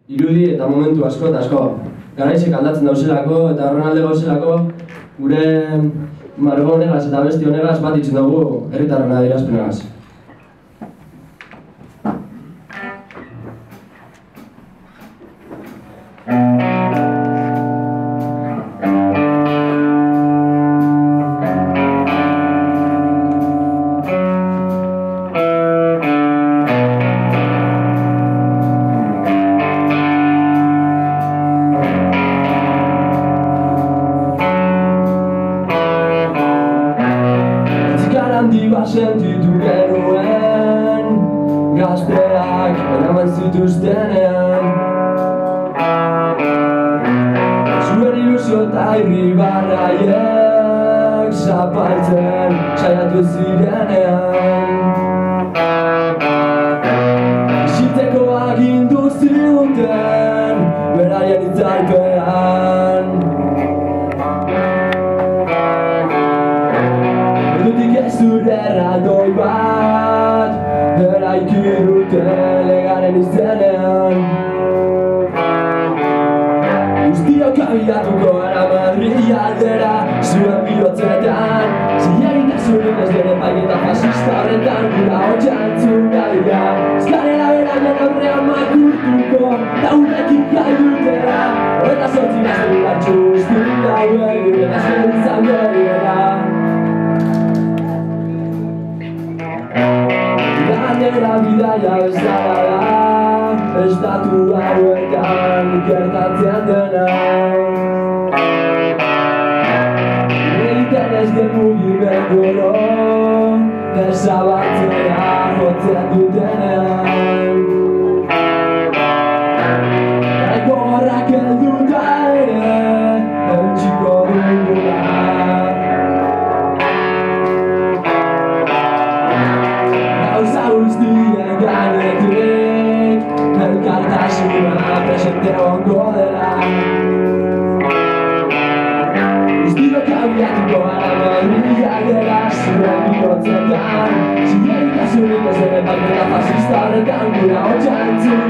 irudi eta momentu asko eta asko. Garaizek aldatzen dauzelako eta horren alde gauzelako gure margo honegaz eta besti honegaz bat itzen dugu herritarren adierazpenagaz. Sentitu genuen gazteak eraman zituztenean zuen ilusio eta irribarraiek zapaltzen saiatu zirenean bizitzeko agindu ziguten beraien itzalpean zure erraldoi bat eraiki dute legaren izenean guztiok abiatuko gara Madrid aldera zuen bihotzetan zilegitasunik ez den epaiketa fascista horretan gura hotxantzun gaia eskalera beraien aurrean makurtuko eta unekin gaidutera eta zortzin azten gartxu guztin dauen gure azken izango dira Gainera bidaia bezala da estatu hauetan gertatzen dena egiten ez den mugimenduro desabatzera jotzen dutenean Eko horrak helduta ere eutxiko dugula Guztien gainetik elkartasuna presente ongo dela Guztiok abiatuko gara Madrid aldera zuen bihotzetan zilegitasunik ez den epaiketa fascista horretan gura hotxantzun